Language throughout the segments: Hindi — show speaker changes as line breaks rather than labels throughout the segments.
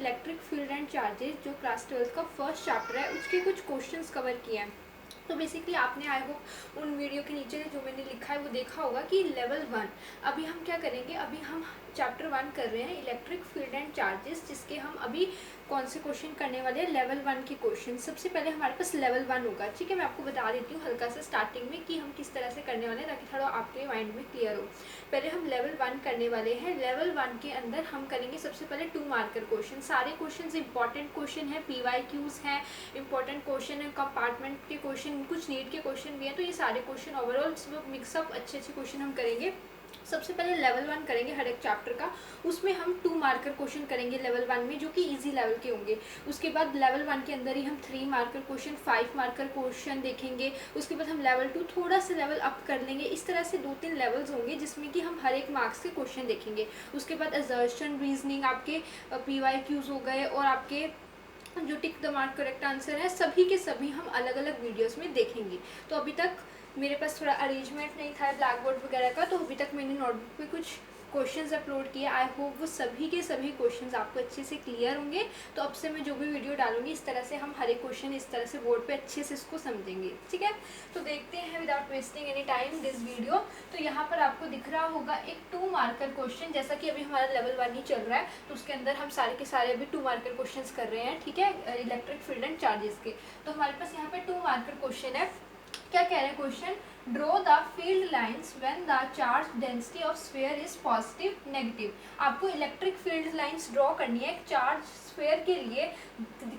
इलेक्ट्रिक फील्ड एंड चार्जेस जो क्लास 12 का फर्स्ट चैप्टर है उसके कुछ क्वेश्चंस कवर किए हैं। तो बेसिकली आपने आई होप उन वीडियो के नीचे जो मैंने लिखा है वो देखा होगा कि लेवल 1 अभी हम क्या करेंगे। अभी हम चैप्टर 1 कर रहे हैं इलेक्ट्रिक फील्ड एंड चार्जेस, जिसके हम अभी कौन से क्वेश्चन करने वाले हैं, लेवल 1 के क्वेश्चन। सबसे पहले हमारे पास लेवल 1 होगा, ठीक है। मैं आपको बता देती हूँ हल्का सा स्टार्टिंग में कि हम किस तरह से करने वाले हैं ताकि थोड़ा आपके माइंड में क्लियर हो। पहले हम लेवल 1 करने वाले हैं। लेवल 1 के अंदर हम करेंगे सबसे पहले 2 मार्कर क्वेश्चन। सारे क्वेश्चन इंपॉर्टेंट क्वेश्चन है, PYQs हैं, इंपॉर्टेंट क्वेश्चन है, कंपार्टमेंट के क्वेश्चन, कुछ नीट के क्वेश्चन भी हैं। तो ये सारे क्वेश्चन ओवरऑल मिक्सअप अच्छे क्वेश्चन हम करेंगे। सबसे पहले लेवल 1 करेंगे हर एक चैप्टर का, उसमें हम 2 मार्कर क्वेश्चन करेंगे लेवल 1 में जो कि इजी लेवल के होंगे। उसके बाद लेवल 1 के अंदर ही हम 3 मार्कर क्वेश्चन, 5 मार्कर क्वेश्चन देखेंगे। उसके बाद हम लेवल 2 थोड़ा सा लेवल अप कर लेंगे। इस तरह से 2-3 लेवल्स होंगे जिसमें कि हम हर एक मार्क्स के क्वेश्चन देखेंगे। उसके बाद असर्शन, रीजनिंग, आपके PYQs हो गए और आपके जो tick the mark correct answer है, सभी के सभी हम अलग अलग वीडियोस में देखेंगे। तो अभी तक मेरे पास थोड़ा अरेंजमेंट नहीं था ब्लैक बोर्ड वगैरह का, तो अभी तक मैंने नोटबुक पे कुछ क्वेश्चंस अपलोड किए। आई होप वो सभी के सभी क्वेश्चंस आपको अच्छे से क्लियर होंगे। तो अब से मैं जो भी वीडियो डालूंगी इस तरह से हम हर एक क्वेश्चन इस तरह से बोर्ड पे अच्छे से इसको समझेंगे, ठीक है। तो देखते हैं without wasting any time this video. तो यहाँ पर आपको दिख रहा होगा एक 2 मार्कर क्वेश्चन। जैसा कि अभी हमारा लेवल 1 ही चल रहा है तो उसके अंदर हम सारे के सारे अभी 2 मार्कर क्वेश्चन कर रहे हैं, ठीक है, इलेक्ट्रिक फील्ड एंड चार्जेस के। तो हमारे पास यहाँ पे 2 मार्कर क्वेश्चन है। क्या कह रहे हैं question, draw the field lines when the charge density of sphere is positive negative. आपको इलेक्ट्रिक फील्ड लाइंस ड्रॉ करनी है एक चार्ज स्फीयर के लिए।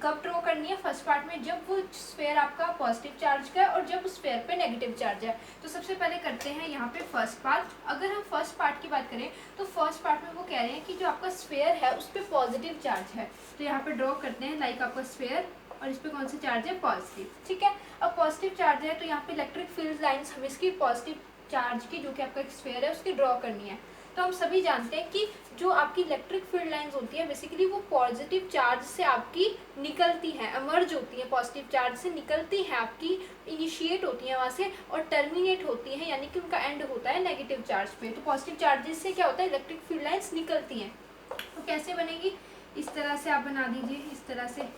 कब ड्रॉ करनी है, फर्स्ट पार्ट में जब वो स्फीयर आपका पॉजिटिव चार्ज का है और जब उस स्फीयर पे नेगेटिव चार्ज है। तो सबसे पहले करते हैं यहाँ पे फर्स्ट पार्ट। अगर हम फर्स्ट पार्ट की बात करें तो फर्स्ट पार्ट में वो कह रहे हैं कि जो आपका स्फीयर है उस पर पॉजिटिव चार्ज है। तो यहाँ पे ड्रॉ करते हैं लाइक आपका स्फीयर और इस पे कौन सा चार्ज है, पॉजिटिव, ठीक है। अब पॉजिटिव चार्ज है तो यहाँ पे इलेक्ट्रिक फील्ड लाइंस हमें इसकी पॉजिटिव चार्ज की जो कि आपका स्फीयर है उसकी ड्रॉ करनी है। तो हम सभी जानते हैं कि जो आपकी इलेक्ट्रिक फील्ड लाइंस होती है बेसिकली वो पॉजिटिव चार्ज से आपकी निकलती हैं, एमर्ज होती हैं, पॉजिटिव चार्ज से निकलती हैं, आपकी इनिशिएट होती हैं वहाँ से और टर्मिनेट होती हैं, यानी कि उनका एंड होता है नेगेटिव चार्ज पे। तो पॉजिटिव चार्जेस से क्या होता है, इलेक्ट्रिक फील्ड लाइंस निकलती हैं। तो कैसे बनेगी, इस तरह से आप बना दीजिए, इस तरह से,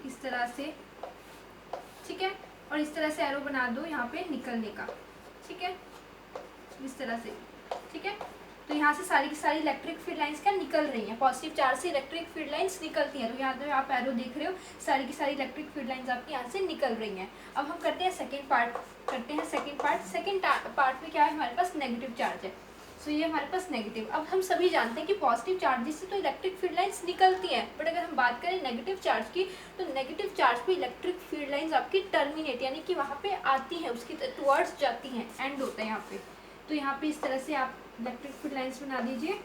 इस तरह से, ठीक है। और इस तरह से एरो बना दो यहाँ पे निकलने का, ठीक है, इस तरह से, ठीक है। तो यहाँ से सारी की सारी इलेक्ट्रिक फील्ड लाइंस क्या निकल रही हैं, पॉजिटिव चार्ज से इलेक्ट्रिक फील्ड लाइंस निकलती हैं। तो यहाँ पे आप एरो देख रहे हो, सारी की सारी इलेक्ट्रिक फील्ड लाइंस आपकी यहाँ से निकल रही हैं। अब हम करते हैं सेकेंड पार्ट, करते हैं सेकेंड पार्ट। सेकेंड पार्ट में क्या है, हमारे पास नेगेटिव चार्ज है। सो ये हमारे पास नेगेटिव। अब हम सभी जानते हैं कि पॉजिटिव चार्जेस से तो इलेक्ट्रिक फील्ड लाइंस निकलती हैं, बट अगर हम बात करें नेगेटिव चार्ज की तो नेगेटिव चार्ज पे इलेक्ट्रिक फील्ड लाइंस आपकी टर्मिनेट यानी कि वहाँ पे आती हैं, उसकी टुवर्ड्स जाती हैं, एंड होता है यहाँ पे। तो यहाँ पे इस तरह से आप इलेक्ट्रिक फील्ड लाइंस बना दीजिए,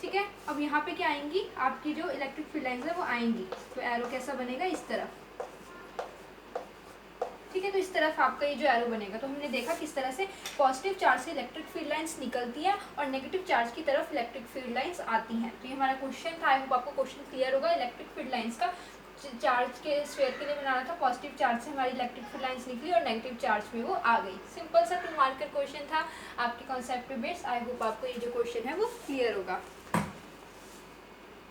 ठीक है। अब यहाँ पे क्या आएंगी, आपकी जो इलेक्ट्रिक फील्ड लाइंस है वो आएंगी। तो एरो कैसा बनेगा, इस तरफ, ठीक है। तो इस तरफ आपका ये जो एरो बनेगा। तो हमने देखा किस तरह से पॉजिटिव चार्ज से इलेक्ट्रिक फील्ड लाइंस निकलती हैं और नेगेटिव चार्ज की तरफ इलेक्ट्रिक फील्ड लाइंस आती हैं। तो ये हमारा क्वेश्चन था, आई होप आपको क्वेश्चन क्लियर होगा। इलेक्ट्रिक फील्ड लाइंस का चार्ज के स्फीयर के लिए बनाना था, पॉजिटिव चार्ज से हमारी इलेक्ट्रिक फील्ड लाइंस निकली और नेगेटिव चार्ज में वो आ गई। सिंपल सा 2 मार्कर क्वेश्चन था आपके कॉन्सेप्ट पे बेस्ड। आई होप आपको ये जो क्वेश्चन है वो क्लियर होगा।